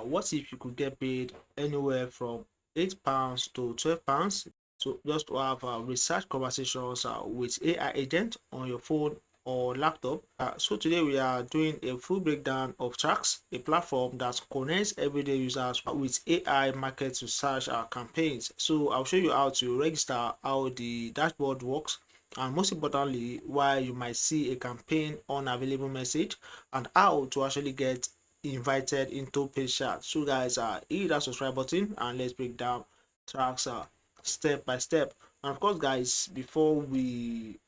what if you could get paid anywhere from £8 to £12? So just to have research conversations with AI agent on your phone or laptop. So today we are doing a full breakdown of TRACX, a platform that connects everyday users with AI market research campaigns. So I'll show you how to register, how the dashboard works, and most importantly, why you might see a campaign unavailable message, and how to actually get invited into page chat. So guys, hit that subscribe button and let's break down TRACX step by step. And of course guys, before we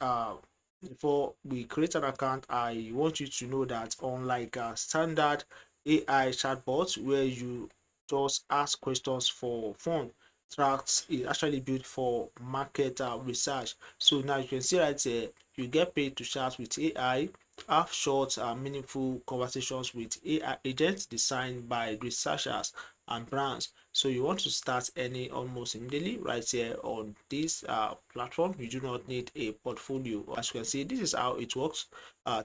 create an account, I want you to know that unlike standard AI chatbots where you just ask questions for fun, TRACX is actually built for market research. So now you can see right here, you get paid to chat with AI, have short and meaningful conversations with AI agents designed by researchers and brands. So you want to start earning almost immediately right here on this platform. You do not need a portfolio. As you can see, this is how it works.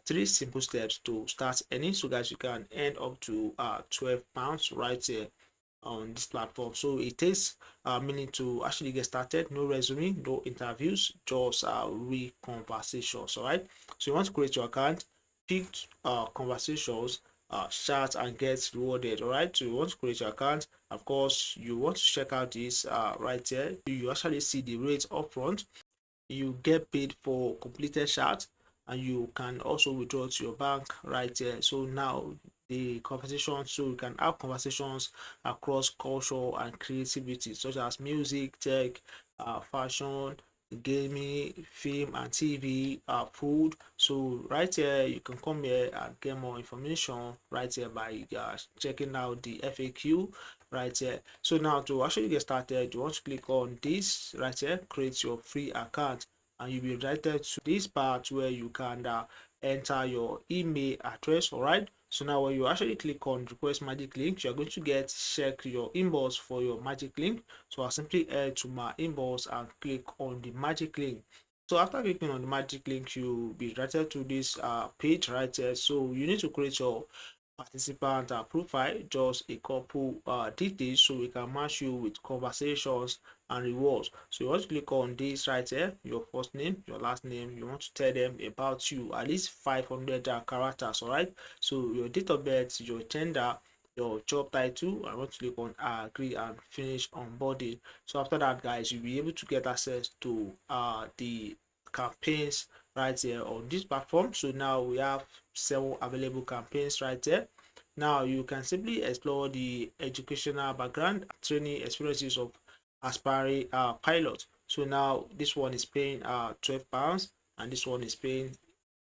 3 simple steps to start earning. So guys, you can earn up to £12 right here on this platform. So it takes a minute to actually get started. No resume, no interviews, just real conversations. All right, so you want to create your account, pick conversations, chat, and get rewarded. All right, so you want to create your account. Of course, you want to check out this right here. You actually see the rates up front. You get paid for completed chat, and you can also withdraw to your bank right here. So now the conversation, so you can have conversations across culture and creativity such as music, tech, fashion, gaming, film and TV, food. So right here you can come here and get more information right here by checking out the FAQ right here. So now to actually get started, you want to click on this right here, create your free account, and you'll be redirected to this part where you can enter your email address. All right, so now when you actually click on request magic link, you're going to get check your inbox for your magic link. So I'll simply head to my inbox and click on the magic link. So after clicking on the magic link, you'll be redirected to this page right here. So you need to create your participant profile, just a couple details so we can match you with conversations and rewards. So you want to click on this right here, your first name, your last name. You want to tell them about you, at least 500 characters. All right, so your date of birth, your gender, your job title. I want to click on agree and finish onboarding. So after that guys, you'll be able to get access to the campaigns right here on this platform. So now we have 7 available campaigns right there. Now you can simply explore the educational background, training experiences of aspiring pilot. So now this one is paying £12, and this one is paying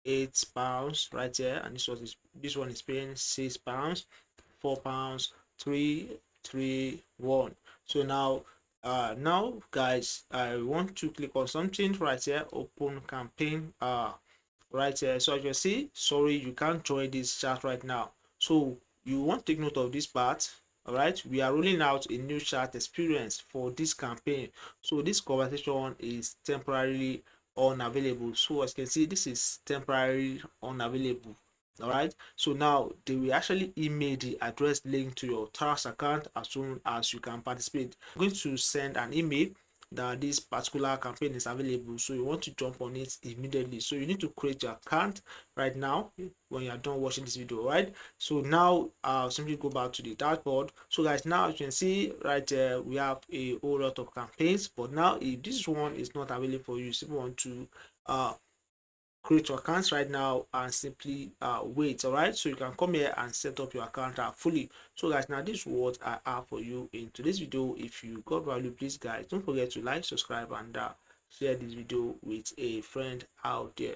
£8 right here, and this one is paying £6, £4, 3, 3, 1. So now guys, I want to click on something right here, open campaign right here. So as you see, sorry you can't join this chat right now. So you want to take note of this part. All right, we are rolling out a new chat experience for this campaign. So this conversation is temporarily unavailable. So as you can see, this is temporarily unavailable. All right, so now they will actually email the address link to your TRACX account as soon as you can participate. I'm going to send an email that this particular campaign is available, so you want to jump on it immediately. So you need to create your account right now when you are done watching this video. Right, so now I'll simply go back to the dashboard. So guys, now you can see right there we have a whole lot of campaigns, but now if this one is not available for you, you simply want to create your accounts right now and simply wait. All right, so you can come here and set up your account fully. So guys, now this is what I have for you in today's video. If you got value, please guys don't forget to like, subscribe, and share this video with a friend out there.